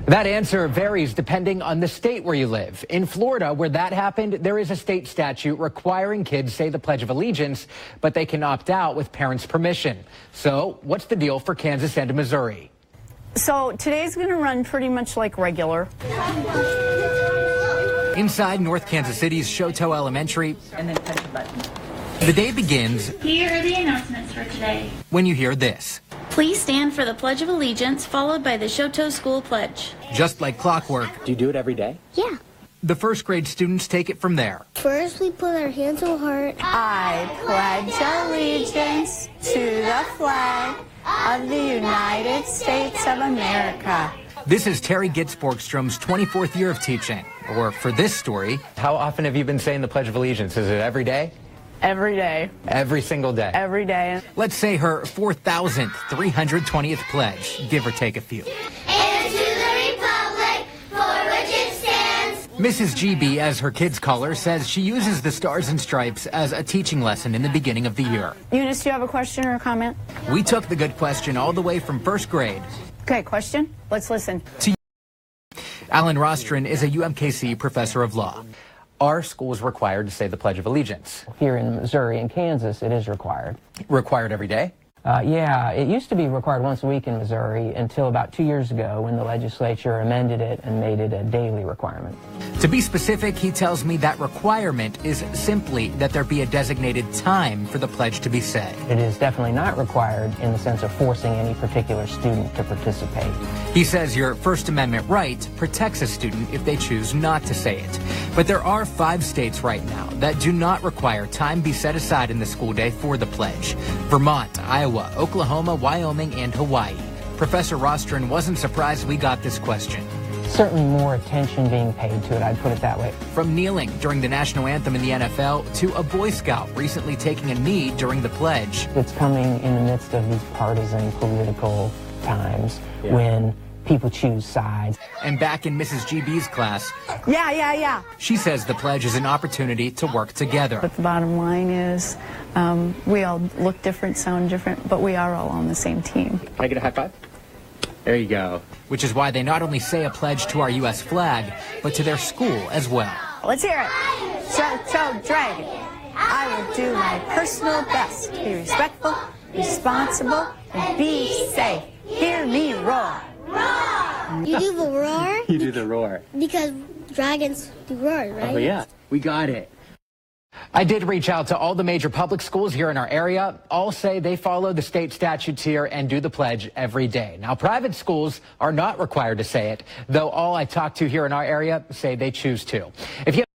That answer varies depending on the state where you live. In Florida, where that happened, there is a state statute requiring kids say the Pledge of Allegiance, but they can opt out with parents' permission. So what's the deal for Kansas and Missouri? So today's going to run pretty much like regular. Inside North Kansas City's Chouteau Elementary, and then touch the button. The day begins. Here are the announcements for today. When you hear this. Please stand for the Pledge of Allegiance, followed by the Chouteau School Pledge. Just like clockwork. Do you do it every day? Yeah. The first grade students take it from there. First, we put our hands on heart. I pledge allegiance to the flag of the United States of America. This is Terry Gitzborgstrom's 24th year of teaching. Or for this story. How often have you been saying the Pledge of Allegiance? Is it every day? Every day. Every single day? Every day. Let's say her 4,320th pledge, give or take a few. And to the republic for which it stands. Mrs. GB, as her kids call her, says she uses the Stars and Stripes as a teaching lesson in the beginning of the year. Eunice, do you have a question or a comment? We took the good question all the way from first grade. Okay, question? Let's listen. Alan Rostron is a UMKC professor of law. Are schools required to say the Pledge of Allegiance? Here in Missouri and Kansas, it is required. Required every day? Yeah, it used to be required once a week in Missouri until about 2 years ago when the legislature amended it and made it a daily requirement. To be specific, he tells me that requirement is simply that there be a designated time for the pledge to be said. It is definitely not required in the sense of forcing any particular student to participate. He says your First Amendment right protects a student if they choose not to say it. But there are 5 states right now that do not require time be set aside in the school day for the pledge. Vermont, Iowa, Oklahoma, Wyoming, and Hawaii. Professor Rostron wasn't surprised we got this question. Certainly more attention being paid to it, I'd put it that way. From kneeling during the national anthem in the NFL to a Boy Scout recently taking a knee during the pledge. It's coming in the midst of these partisan political times when people choose sides. And back in Mrs. GB's class, Yeah. she says the pledge is an opportunity to work together. But the bottom line is we all look different, sound different, but we are all on the same team. Can I get a high five? There you go. Which is why they not only say a pledge to our U.S. flag, but to their school as well. Let's hear it. Chouteau Dragon. I will do my personal best to be respectful, responsible, and be safe. Hear me roar. Roar! You do the roar? You do the roar. Because dragons do roar, right? Oh, yeah. We got it. I did reach out to all the major public schools here in our area. All say they follow the state statutes here and do the pledge every day. Now, private schools are not required to say it, though all I talked to here in our area say they choose to. If you